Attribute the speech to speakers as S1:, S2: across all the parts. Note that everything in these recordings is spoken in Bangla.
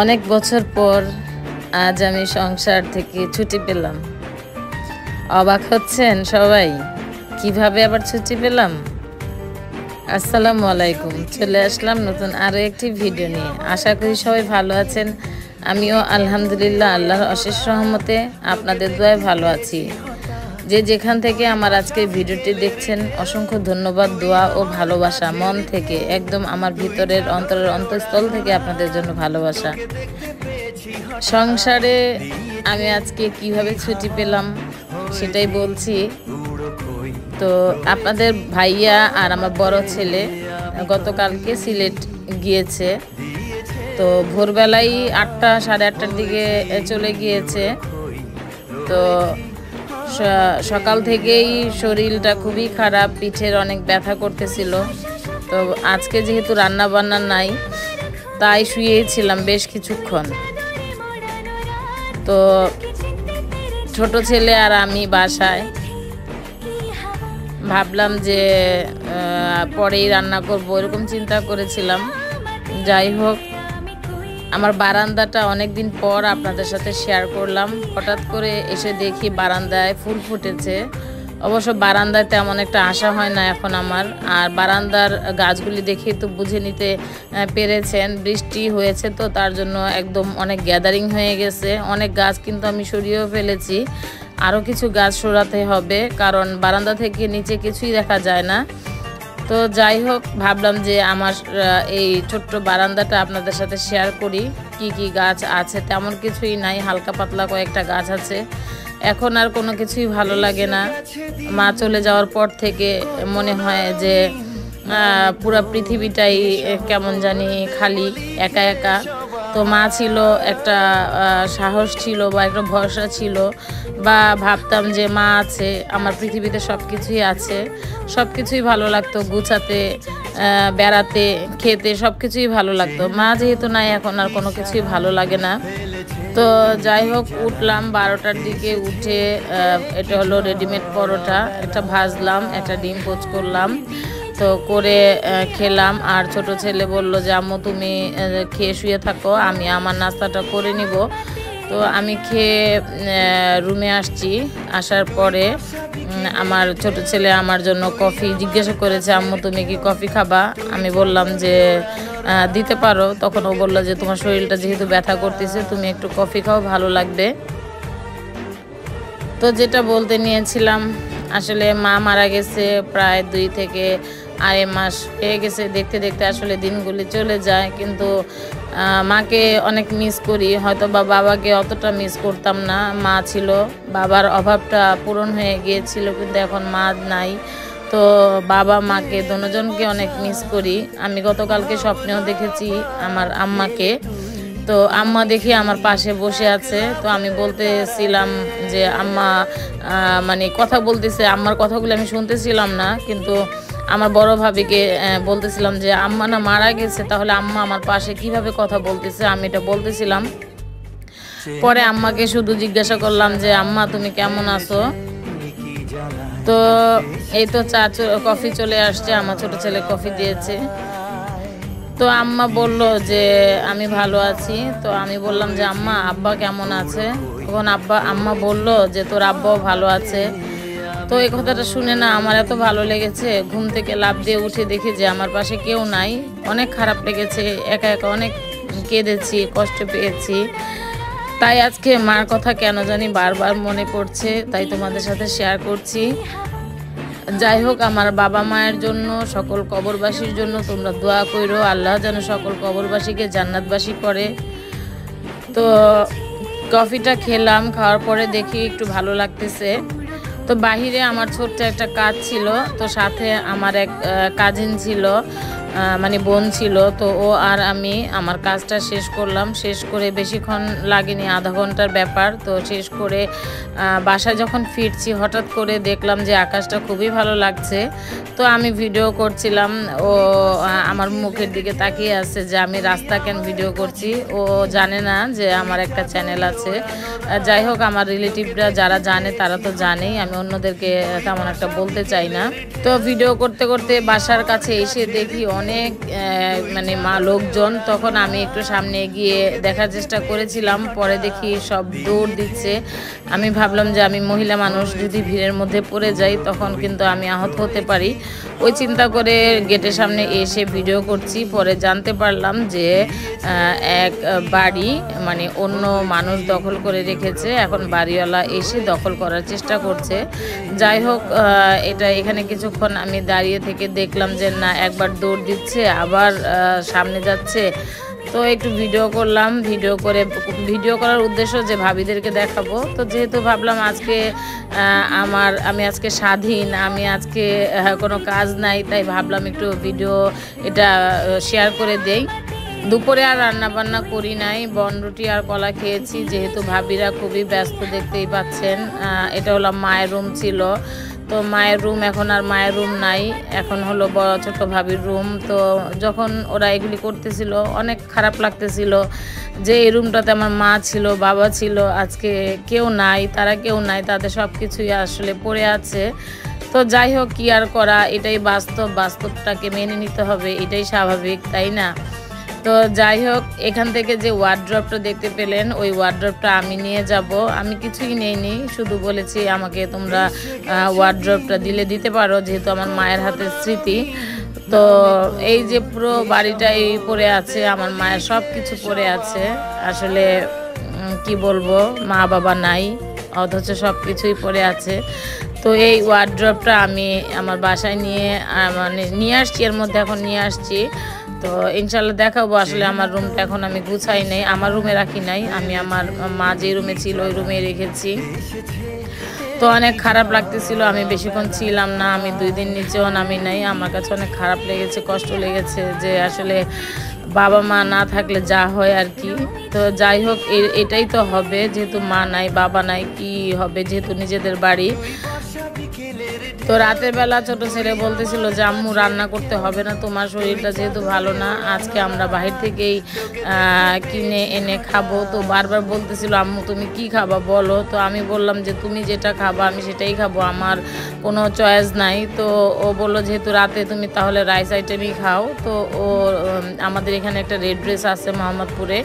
S1: অনেক বছর পর আজ আমি সংসার থেকে ছুটি পেলাম। অবাক হচ্ছেন সবাই, কিভাবে আবার ছুটি পেলাম? আসসালামু আলাইকুম, চলে আসলাম নতুন আরও একটি ভিডিও নিয়ে। আশা করি সবাই ভালো আছেন। আমিও আলহামদুলিল্লাহ আল্লাহর অশেষ রহমতে আপনাদের দোয়ায় ভালো আছি। যে যেখান থেকে আমার আজকের ভিডিওটি দেখছেন, অসংখ্য ধন্যবাদ। দোয়া ও ভালোবাসা মন থেকে, একদম আমার ভিতরের অন্তরের অন্তঃস্থল থেকে আপনাদের জন্য ভালোবাসা। সংসারে আমি আজকে কিভাবে ছুটি পেলাম সেটাই বলছি। তো আপনাদের ভাইয়া আর আমার বড় ছেলে গতকালকে সিলেট গিয়েছে। তো ভোরবেলায় 8টা সাড়ে 8টার দিকে চলে গিয়েছে। তো সকাল থেকেই শরীরটা খুবই খারাপ, পিঠের অনেক ব্যথা করতেছিল। তো আজকে যেহেতু রান্না বান্না নাই, তাই শুয়েই ছিলাম বেশ কিছুক্ষণ। তো ছোট ছেলে আর আমি বাসায়, ভাবলাম যে পরেই রান্না করব, এরকম চিন্তা করেছিলাম। যাই হোক, আমার বারান্দাটা অনেকদিন পর আপনাদের সাথে শেয়ার করলাম। হঠাৎ করে এসে দেখি বারান্দায় ফুল ফুটেছে। অবশ্য বারান্দায় তেমন একটা আশা হয় না এখন আমার। আর বারান্দার গাছগুলি দেখে তো বুঝে নিতে পেরেছেন, বৃষ্টি হয়েছে তো তার জন্য একদম অনেক গ্যাদারিং হয়ে গেছে। অনেক গাছ কিন্তু আমি সরিয়েও ফেলেছি, আরও কিছু গাছ সরাতে হবে, কারণ বারান্দা থেকে নিচে কিছুই দেখা যায় না। তো যাই হোক, ভাবলাম যে আমার এই ছোট্ট বারান্দাটা আপনাদের সাথে শেয়ার করি। কি কি গাছ আছে? তেমন কিছুই নাই, হালকা পাতলা কয়েকটা গাছ আছে। এখন আর কোনো কিছুই ভালো লাগে না। মা চলে যাওয়ার পর থেকে মনে হয় যে পুরো পৃথিবীটাই কেমন জানি খালি, একা একা। তো মা ছিল, একটা সাহস ছিল বা একটা ভরসা ছিল, বা ভাবতাম যে মা আছে, আমার পৃথিবীতে সব কিছুই আছে, সব কিছুই ভালো লাগতো, গুছাতে, বেড়াতে, খেতে, সব কিছুই ভালো লাগতো। মা যেহেতু নাই, এখন আর কোনো কিছুই ভালো লাগে না। তো যাই হোক, উঠলাম 12টার দিকে। উঠে এটা হলো রেডিমেড পরোটা, একটা ভাজলাম, একটা ডিম পোচ করলাম। তো করে খেলাম। আর ছোট ছেলে বলল যে আম্মু তুমি খেয়ে শুয়ে থাকো, আমি আমার নাস্তাটা করে নিব। তো আমি খেয়ে রুমে আসছি। আসার পরে আমার ছোট ছেলে আমার জন্য কফি জিজ্ঞাসা করেছে, আম্মু তুমি কি কফি খাবা? আমি বললাম যে দিতে পারো। তখন ও বললো যে তোমার শরীরটা যেহেতু ব্যথা করতেছে, তুমি একটু কফি খাও, ভালো লাগবে। তো যেটা বলতে নিয়েছিলাম, আসলে মা মারা গেছে প্রায় 2 থেকে 2.5 মাস হয়ে গেছে। দেখতে দেখতে আসলে দিনগুলি চলে যায়, কিন্তু মাকে অনেক মিস করি। হয়তো বা বাবাকে অতটা মিস করতাম না, মা ছিল, বাবার অভাবটা পূরণ হয়ে গিয়েছিল, কিন্তু এখন মা নাই। তো বাবা মাকে দুজনকে অনেক মিস করি। আমি গতকালকে স্বপ্নেও দেখেছি আমার আম্মাকে। তো আম্মা দেখি আমার পাশে বসে আছে। তো আমি বলতেছিলাম যে আম্মা, মানে কথা বলতেছে, আম্মার কথাগুলো আমি শুনতেছিলাম না, কিন্তু আমার বড় ভাবিকে বলতেছিলাম যে আম্মা না মারা গেছে, তাহলে আম্মা আমার পাশে কিভাবে কথা বলতেছে, আমি এটা বলতেছিলাম। পরে আম্মাকে শুধু জিজ্ঞাসা করলাম যে আম্মা তুমি কেমন আছো? তো এই তো কফি চলে আসছে, আমার ছোট ছেলে কফি দিয়েছে। তো আম্মা বলল যে আমি ভালো আছি। তো আমি বললাম যে আম্মা আব্বা কেমন আছে? তখন আম্মা বলল যে তোর আব্বাও ভালো আছে। তো এই কথাটা শুনে না আমার এত ভালো লেগেছে। ঘুম থেকে লাফ দিয়ে উঠে দেখি যে আমার পাশে কেউ নাই। অনেক খারাপ লেগেছে, একা একা অনেক কেঁদেছি, কষ্ট পেয়েছি। তাই আজকে মার কথা কেন জানি বারবার মনে পড়ছে, তাই তোমাদের সাথে শেয়ার করছি। যাই হোক, আমার বাবা মায়ের জন্য, সকল কবরবাসীর জন্য তোমরা দোয়া করো, আল্লাহ যেন সকল কবরবাসীকে জান্নাতবাসী করে। তো কফিটা খেলাম, খাওয়ার পরে দেখি একটু ভালো লাগতেছে। তো বাহিরে আমার ছোট্ট একটা কাজ ছিল, তো সাথে আমার এক কাজিন ছিল, মানে বোন ছিল। তো ও আর আমি আমার কাজটা শেষ করলাম। শেষ করে বেশিক্ষণ লাগেনি, আধা ঘন্টার ব্যাপার। তো শেষ করে বাসায় যখন ফিরছি, হঠাৎ করে দেখলাম যে আকাশটা খুবই ভালো লাগছে। তো আমি ভিডিও করছিলাম, ও আমার মুখের দিকে তাকিয়ে আছে যে আমি রাস্তা কেন ভিডিও করছি। ও জানে না যে আমার একটা চ্যানেল আছে। যাই হোক, আমার রিলেটিভরা যারা জানে তারা তো জানেই, আমি অন্যদেরকে তেমন একটা বলতে চাই না। তো ভিডিও করতে করতে বাসার কাছে এসে দেখি অনেক মানে লোকজন, তখন আমি একটু সামনে গিয়ে দেখার চেষ্টা করেছিলাম, পরে দেখি সব দৌড় দিচ্ছে। আমি ভাবলাম যে আমি মহিলা মানুষ, যদি ভিড়ের মধ্যে পড়ে যাই তখন কিন্তু আমি আহত হতে পারি। ওই চিন্তা করে গেটের সামনে এসে ভিডিও করছি। পরে জানতে পারলাম যে এক বাড়ি মানে অন্য মানুষ দখল করে রেখেছে, এখন বাড়িওয়ালা এসে দখল করার চেষ্টা করছে। যাই হোক, এখানে কিছুক্ষণ আমি দাঁড়িয়ে থেকে দেখলাম যে না, একবার দৌড় দিচ্ছে আবার সামনে যাচ্ছে। তো একটু ভিডিও করলাম, ভিডিও করার উদ্দেশ্য যে ভাবিদেরকে দেখাবো। তো যেহেতু ভাবলাম আজকে আমি আজকে স্বাধীন, আমি আজকে কোনো কাজ নাই, তাই ভাবলাম একটু ভিডিও এটা শেয়ার করে দেই। দুপুরে আর রান্না বান্না করি নাই, বনরুটি আর কলা খেয়েছি, যেহেতু ভাবিরা খুবই ব্যস্ত, দেখতেই পাচ্ছেন। এটা হলো মায়ের রুম ছিল, তো মায়ের রুম এখন আর মায়ের রুম নাই, এখন হলো বড় ছোট ভাবির রুম। তো যখন ওরা এগুলি করতেছিল অনেক খারাপ লাগতেছিল যে এই রুমটাতে আমার মা ছিল, বাবা ছিল, আজকে কেউ নাই, তারা কেউ নাই, তাদের সব কিছুই আসলে পড়ে আছে। তো যাই হোক, কি আর করা, এটাই বাস্তবটাকে মেনে নিতে হবে, এটাই স্বাভাবিক, তাই না? তো যাই হোক, এখান থেকে যে ওয়ার্ড্রপটা দেখতে পেলেন, ওই ওয়ার্ড্রপটা আমি নিয়ে যাব। আমি কিছুই নেইনি, শুধু বলেছি আমাকে তোমরা ওয়ার্ড্রপটা দিতে পারো, যেহেতু আমার মায়ের হাতের স্মৃতি। তো এই যে পুরো বাড়িটা এই পড়ে আছে, আমার মায়ের সব কিছু পড়ে আছে। আসলে কি বলবো, মা বাবা নাই, অথচ সব কিছুই পড়ে আছে। তো এই ওয়ার্ড্রপটা আমি আমার বাসায় নিয়ে আসছি, এর মধ্যে এখন নিয়ে আসছি। তো ইনশাল্লাহ দেখাবো। আসলে আমার রুমটা এখন আমি গুছাই নাই, আমার রুমে রাখি নাই, আমি আমার মা যে রুমে ছিল ওই রুমে রেখেছি। তো অনেক খারাপ লাগতেছিল, আমি বেশিক্ষণ ছিলাম না, আমি 2 দিন নিচেও নামি নাই। আমার কাছে অনেক খারাপ লেগেছে, কষ্ট লেগেছে যে আসলে বাবা মা না থাকলে যা হয় আর কি। তো যাই হোক, এটাই তো হবে, যেহেতু মা নাই বাবা নাই, কি হবে, যেহেতু নিজেদের বাড়ি। তো রাতের বেলা ছোট ছেলে বলতেছিল যে আম্মু রান্না করতে হবে না, তোমার শরীরটা যেহেতু ভালো না, আজকে আমরা বাহির থেকেই কিনে এনে খাবো। তো বারবার বলতেছিল আম্মু তুমি কি খাবা বলো। তো আমি বললাম যে তুমি যেটা খাবা আমি সেটাই খাবো, আমার কোনো চয়েস নাই। তো ও বললো যেহেতু রাতে তুমি তাহলে রাইস আইটেমই খাও। তো ও আমাদের এখানে একটা রেড ড্রেস আছে মোহাম্মদপুরে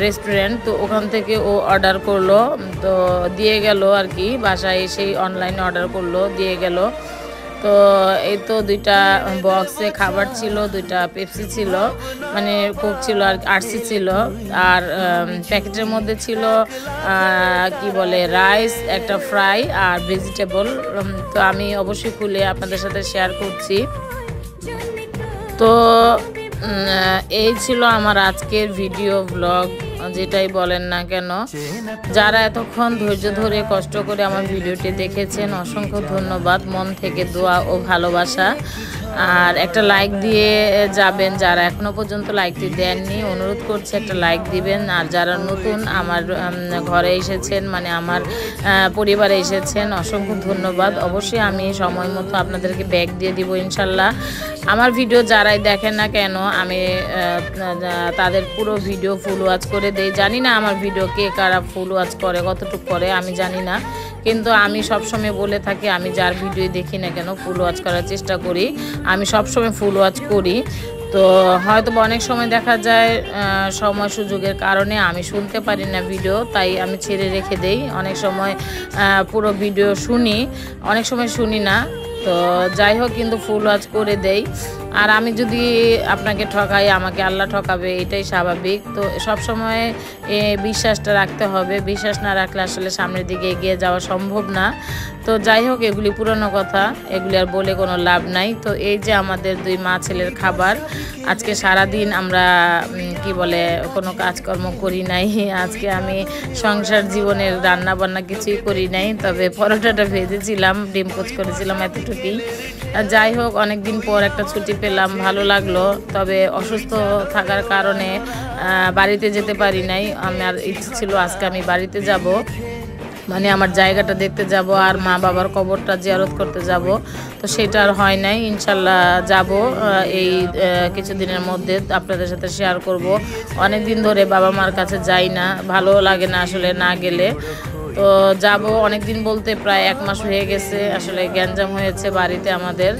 S1: রেস্টুরেন্ট, তো ওখান থেকে ও অর্ডার করলো, তো দিয়ে গেল আর কি, বাসায় এসেই অনলাইনে অর্ডার করলো, দিয়ে গেল। তো এই তো 2টা বক্সে খাবার ছিল, 2টা পেপসি ছিল, মানে কোক ছিল আর আরসি ছিল, আর প্যাকেটের মধ্যে ছিল কি বলে রাইস, একটা ফ্রাই আর ভেজিটেবল। তো আমি অবশ্যই খুলে আপনাদের সাথে শেয়ার করছি। তো এই ছিল আমার আজকের ভিডিও ব্লগ, যেটাই বলেন না কেন। যারা এতক্ষণ ধৈর্য ধরে কষ্ট করে আমার ভিডিওটি দেখেছেন, অসংখ্য ধন্যবাদ, মন থেকে দোয়া ও ভালোবাসা। আর একটা লাইক দিয়ে যাবেন, যারা এখনো পর্যন্ত লাইকটি দেননি, অনুরোধ করছি একটা লাইক দিবেন। আর যারা নতুন আমার ঘরে এসেছেন, মানে আমার পরিবারে এসেছেন, অসংখ্য ধন্যবাদ। অবশ্যই আমি সময় মতো আপনাদেরকে ব্যাক দিয়ে দিব ইনশাল্লাহ। আমার ভিডিও যারাই দেখেন না কেন, আমি তাদের পুরো ভিডিও ফুল ওয়াচ করে দেই। জানি না আমার ভিডিও কে কারা ফুল ওয়াচ করে, কতটুকু করে আমি জানি না, কিন্তু আমি সবসময় বলে থাকি আমি যার ভিডিও দেখি না কেন ফুল ওয়াচ করার চেষ্টা করি, আমি সবসময় ফুল ওয়াচ করি। তো হয়তো অনেক সময় দেখা যায় সময় সুযোগের কারণে আমি শুনতে পারি না ভিডিও, তাই আমি ছেড়ে রেখে দেই। অনেক সময় পুরো ভিডিও শুনি, অনেক সময় শুনি না। তো যাই হোক, কিন্তু ফুল ওয়াচ করে দেই। আর আমি যদি আপনাকে ঠকাই, আমাকে আল্লাহ ঠকাবে, এটাই স্বাভাবিক। তো সব সময় বিশ্বাসটা রাখতে হবে, বিশ্বাস না রাখলে আসলে সামনের দিকে এগিয়ে যাওয়া সম্ভব না। তো যাই হোক, এগুলি পুরনো কথা, এগুলি আর বলে কোনো লাভ নাই। তো এই যে আমাদের 2 মা ছেলের খাবার, আজকে সারাদিন আমরা কি বলে কোনো কাজকর্ম করি নাই। আজকে আমি সংসার জীবনের রান্না বান্না কিছুই করি নাই, তবে পরোটাটা ভেজেছিলাম, ডিম কোচ করেছিলাম, এতটুকুই। যাই হোক, অনেক দিন পর একটা ছুটি পেলাম, ভালো লাগলো। তবে অসুস্থ থাকার কারণে বাড়িতে যেতে পারি নাই। আমার ইচ্ছে ছিল আজকে আমি বাড়িতে যাব, মানে আমার জায়গাটা দেখতে যাব আর মা বাবার কবরটা জিয়ারত করতে যাব। তো সেটা আর হয় নাই, ইনশাল্লাহ যাব এই কিছুদিনের মধ্যে, আপনাদের সাথে শেয়ার করব। অনেক দিন ধরে বাবা মার কাছে যাই না, ভালো লাগে না আসলে না গেলে। তো যাব অনেক দিন বলতে প্রায় 1 মাস হয়ে গেছে, আসলে গ্যাঞ্জাম হয়েছে বাড়িতে আমাদের,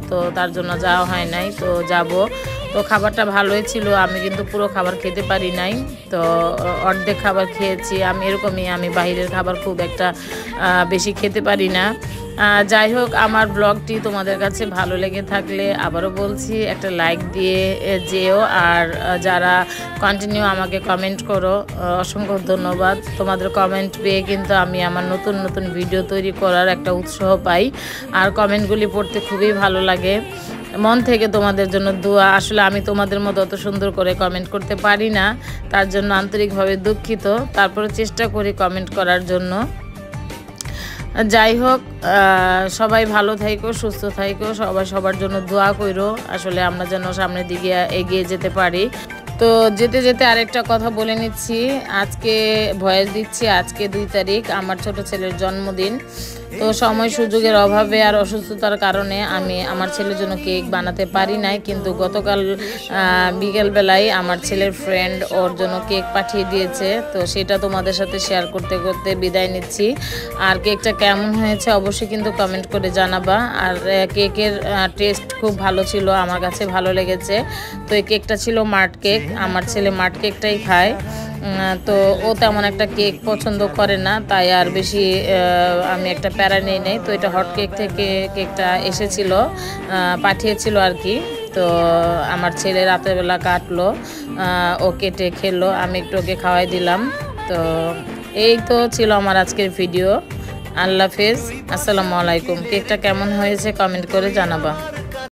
S1: তো তার জন্য যাওয়া হয় নাই। তো যাব, তো খাবারটা ভালোই ছিল, আমি কিন্তু পুরো খাবার খেতে পারি নাই, তো অর্ধেক খাবার খেয়েছি। আমি এরকমই, আমি বাইরের খাবার খুব একটা বেশি খেতে পারি না। যাই হোক, আমার ব্লগটি তোমাদের কাছে ভালো লেগে থাকলে আবারও বলছি একটা লাইক দিয়ে যেও, আর যারা কন্টিনিউ আমাকে কমেন্ট করো অসংখ্য ধন্যবাদ। তোমাদের কমেন্ট পেয়ে কিন্তু আমি আমার নতুন নতুন ভিডিও তৈরি করার একটা উৎসাহ পাই, আর কমেন্টগুলি পড়তে খুবই ভালো লাগে। মন থেকে তোমাদের জন্য দোয়া। আসলে আমি তোমাদের মতো অত সুন্দর করে কমেন্ট করতে পারি না, তার জন্য আন্তরিকভাবে দুঃখিত, তারপরে চেষ্টা করি কমেন্ট করার জন্য। যাই হোক, সবাই ভালো থাইকো, সুস্থ থাইকো, সবাই সবার জন্য দোয়া কইরো, আসলে আমরা যেন সামনের দিকে এগিয়ে যেতে পারি। তো যেতে যেতে আরেকটা কথা বলে নিচ্ছি, আজকে ভয়েস দিচ্ছি, আজকে 2 তারিখ আমার ছোট ছেলের জন্মদিন। তো সময় সুযোগের অভাবে আর অসুস্থতার কারণে আমি আমার ছেলের জন্য কেক বানাতে পারি নাই, কিন্তু গতকাল বিকেলবেলায় আমার ছেলের ফ্রেন্ড ওর জন্য কেক পাঠিয়ে দিয়েছে, তো সেটা তোমাদের সাথে শেয়ার করতে করতে বিদায় নিচ্ছি। আর কেকটা কেমন হয়েছে অবশ্যই কিন্তু কমেন্ট করে জানাবা। আর কেকের টেস্ট খুব ভালো ছিল, আমার কাছে ভালো লেগেছে। তো এই কেকটা ছিল মার্ট কেক, আমার ছেলে মার্ট কেকটাই খায়, তো ও তেমন একটা কেক পছন্দ করে না, তাই আর বেশি আমি একটা প্যারা নেই নেই। তো এটা হট কেক থেকে কেকটা এসেছিল, পাঠিয়েছিল আর কি। তো আমার ছেলে রাতের বেলা কাটলো, ও কেটে খেলো, আমি একটু ওকে খাওয়াই দিলাম। তো এই তো ছিল আমার আজকের ভিডিও। আল্লাহ হাফেজ, আসসালামু আলাইকুম। কেকটা কেমন হয়েছে কমেন্ট করে জানাবা।